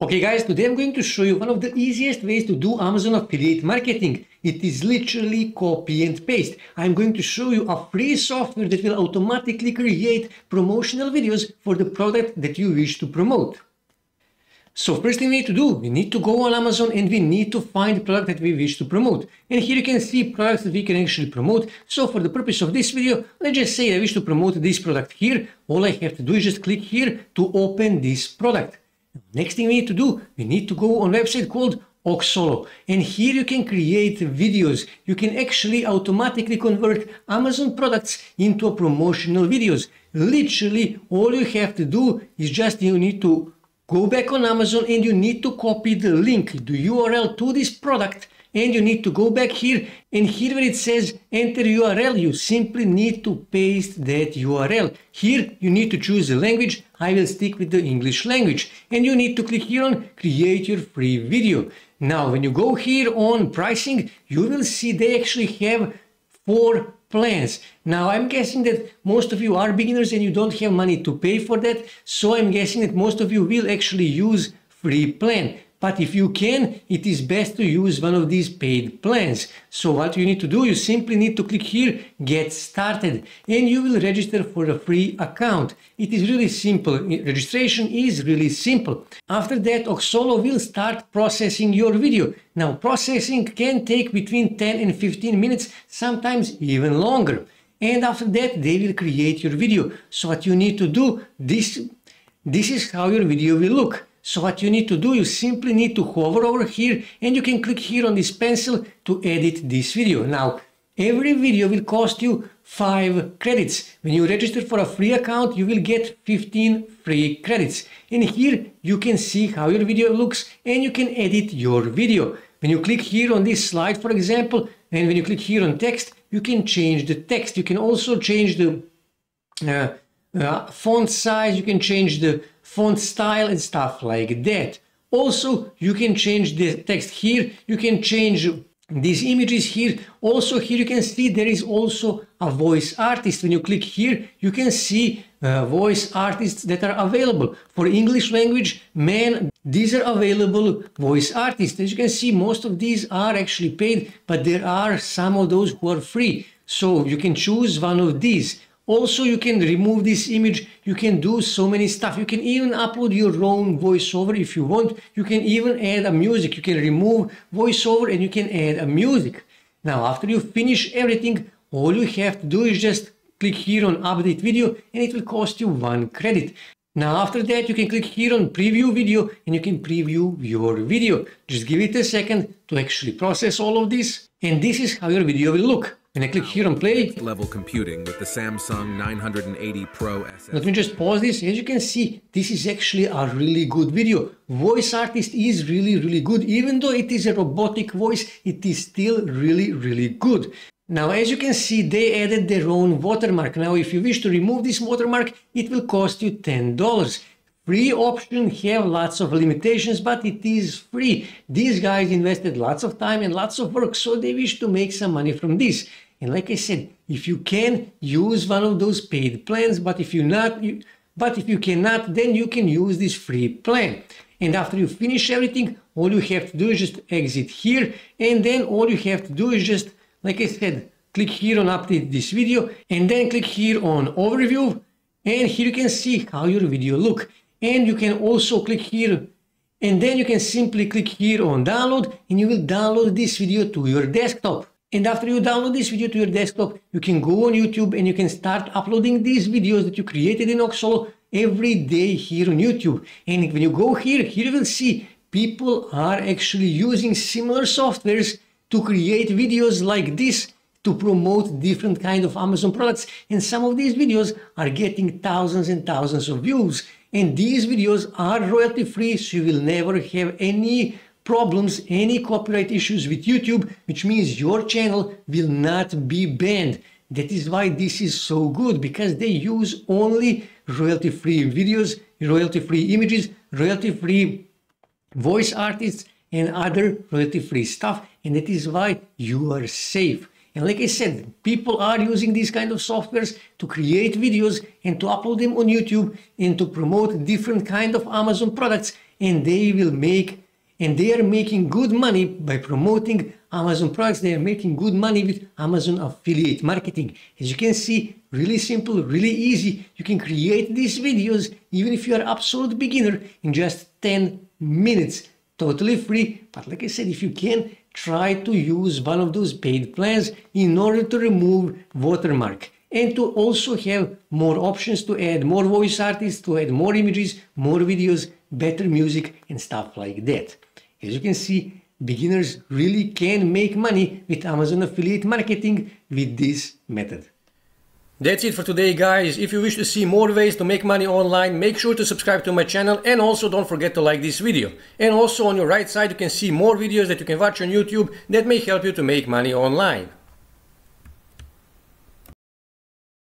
Okay guys, today I'm going to show you one of the easiest ways to do Amazon affiliate marketing. It is literally copy and paste. I'm going to show you a free software that will automatically create promotional videos for the product that you wish to promote. So first thing we need to do, we need to go on Amazon and we need to find the product that we wish to promote. And here you can see products that we can actually promote. So for the purpose of this video, let's just say I wish to promote this product here. All I have to do is just click here to open this product. Next thing we need to do, we need to go on a website called Oxolo, and here you can create videos. You can actually automatically convert Amazon products into a promotional videos. Literally, all you have to do is just you need to go back on Amazon and you need to copy the link, the URL to this product, and you need to go back here, and here where it says enter URL, you simply need to paste that URL. Here you need to choose the language. I will stick with the English language, and you need to click here on create your free video. Now when you go here on pricing, you will see they actually have 4 plans. Now I'm guessing that most of you are beginners and you don't have money to pay for that, so I'm guessing that most of you will actually use free plan. But if you can, it is best to use one of these paid plans. So what you need to do, you simply need to click here, get started, and you will register for a free account. It is really simple. Registration is really simple. After that, Oxolo will start processing your video. Now, processing can take between 10 and 15 minutes, sometimes even longer. And after that, they will create your video. So what you need to do, this is how your video will look. So what you need to do, you simply need to hover over here and you can click here on this pencil to edit this video. Now, every video will cost you 5 credits. When you register for a free account, you will get 15 free credits. And here you can see how your video looks and you can edit your video. When you click here on this slide, for example, and when you click here on text, you can change the text. You can also change the font size, you can change the font style and stuff like that. Also, you can change the text here, you can change these images here. Also here you can see there is also a voice artist. When you click here, you can see voice artists that are available. For English language, man, these are available voice artists. As you can see, most of these are actually paid, but there are some of those who are free. So you can choose one of these. Also, you can remove this image, you can do so many stuff. You can even upload your own voiceover if you want. You can even add a music. You can remove voiceover and you can add a music. Now, after you finish everything, all you have to do is just click here on update video and it will cost you 1 credit. Now, after that, you can click here on preview video and you can preview your video. Just give it a second to actually process all of this. And this is how your video will look. When I click here on play, level computing with the Samsung 980 Pro SS. Let me just pause this. As you can see, this is actually a really good video. Voice artist is really good. Even though it is a robotic voice, it is still really good. Now, as you can see, they added their own watermark. Now, if you wish to remove this watermark, it will cost you $10. Free option have lots of limitations, but it is free. These guys invested lots of time and lots of work, so they wish to make some money from this. And like I said, if you can, use one of those paid plans, but if you cannot, then you can use this free plan. And after you finish everything, all you have to do is just exit here, and then all you have to do is just, like I said, click here on update this video, and then click here on overview, and here you can see how your video look. And you can also click here, and then you can simply click here on download, and you will download this video to your desktop. And after you download this video to your desktop, you can go on YouTube and you can start uploading these videos that you created in Oxolo every day here on YouTube. And when you go here, you will see people are actually using similar softwares to create videos like this to promote different kind of Amazon products. And some of these videos are getting thousands and thousands of views. And these videos are royalty free, so you will never have any problems, any copyright issues with YouTube, which means your channel will not be banned. That is why this is so good, because they use only royalty free videos, royalty free images, royalty free voice artists and other royalty free stuff. And that is why you are safe. And like I said, people are using these kind of softwares to create videos and to upload them on YouTube and to promote different kind of Amazon products. and they are making good money by promoting Amazon products. They are making good money with Amazon affiliate marketing. As you can see, really simple, really easy. You can create these videos even if you are absolute beginner in just 10 minutes, totally free. But like I said, if you can, try to use one of those paid plans in order to remove watermark and to also have more options to add more voice artists, to add more images, more videos, better music and stuff like that. As you can see, beginners really can make money with Amazon affiliate marketing with this method. That's it for today, guys. If you wish to see more ways to make money online, make sure to subscribe to my channel, and also don't forget to like this video. And also on your right side you can see more videos that you can watch on YouTube that may help you to make money online.